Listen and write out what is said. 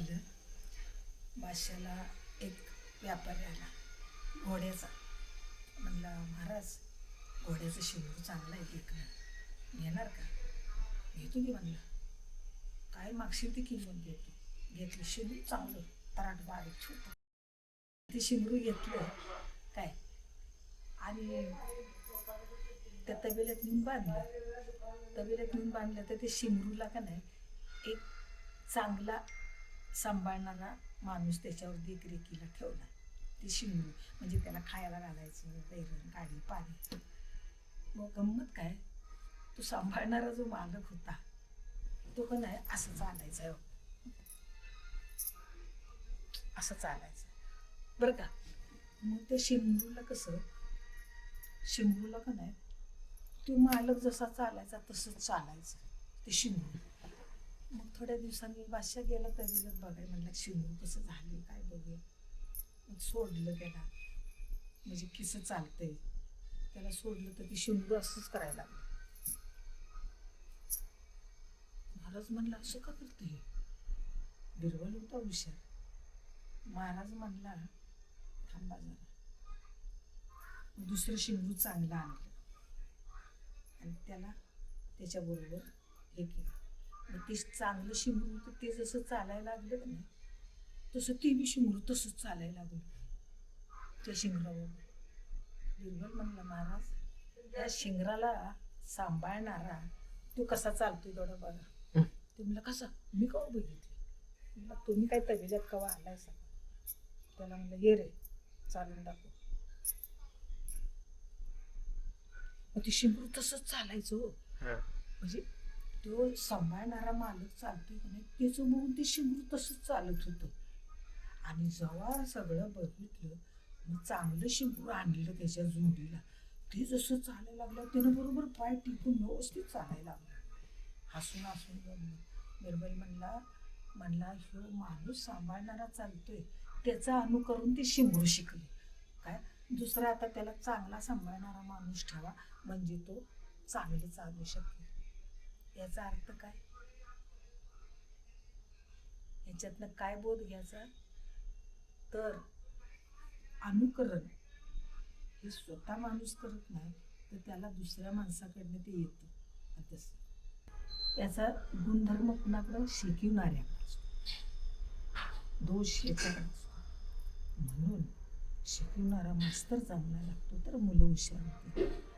झालं, बादशाला एक व्यापारी आला घोड्याचा. म्हणला, महाराज घोड्याचं शिंगरू चांगलं आहे, देखणं घेणार का? घेतो की म्हणला. काय मागशील ती किंमत देतो. घेतलं शिंगरू चांगलं तराट बारीक छोटं. ते शिंगरू घेतलं काय आणि त्या तबेल्यात नेऊन बांधलं तर ते शिंगरूला का नाही एक चांगला सांभाळणारा माणूस त्याच्यावर देखरेखीला ठेवला. ते शिंगरू म्हणजे त्याला खायला घालायचं, वैरण गाडी पाणी. मग गंमत काय, तो सांभाळणारा जो मालक होता तो का नाही असं चालायचं, असं चालायचं बरं का. मग ते शिंगरूला का नाही तो मालक जसा चालायचा तसंच चालायचं ते शिंगरू. मग थोड्या दिवसांनी बादशाह गेला तबेल्यात बघाय. म्हणलं शिंगरू कसं झाले काय बघे. मग सोडलं त्याला, म्हणजे किसं चालतंय त्याला सोडलं तर ती शिंगरू असंच करायला लागलं. महाराज म्हणला, असं का करते हे? बिरबल होता हुशार. महाराज म्हणला, थांबा जरा. दुसरं शिंगरू चांगलं आणलं आणि त्याला त्याच्याबरोबर हे केलं. मग ते चांगलं शिंगरू होतं ते जसं चालायला लागलं का नाही तसं ते बी शिंगरू तसंच चालायला लागलं त्या शिंगराबरोबर. बिरबल म्हणला, महाराज त्या शिंगराला सांभाळणारा तो कसा चालतोय थोडं बघा. ते म्हणलं, कसा? मी का बघितलं. म्हणलं, तुम्ही काय तबेल्यात कवा आलाय सा? त्याला म्हणलं, ये रे चालून दाखव. मग ते शिंगरू तसंच चालायचं हो. म्हणजे तो सांभाळणारा मालक चालतोय की नाही त्याचं बघून ते शिंगरू तसंच चालत होतं. आणि जेव्हा सगळं बघितलं मग चांगलं शिंगरू आणलं त्याच्या जोडीला. ते जसं चालायला लागलं त्यानं बरोबर पाय टिकून व्यवस्थित चालायला लागलं. हसून गमलं. बिरबल म्हणला ह्यो माणूस सांभाळणारा चालतोय त्याचं अनुकरून ते शिंगरू शिकले. काय दुसरा आता त्याला चांगला सांभाळणारा माणूस ठेवा म्हणजे तो चांगलं चालू शकेल. याचा अर्थ काय? याच्यातनं काय बोध घ्यायचा तर अनुकरण हे स्वतः माणूस करत नाही तर त्याला दुसऱ्या माणसाकडनं ते येतं. तसं याचा गुणधर्म कुणाकडं? शिकवणाऱ्याकडे असतो. दोष याच्याकडे असतो. म्हणून शिकवणारा मास्तर चांगला लागतो तर मुलं हुशार होते.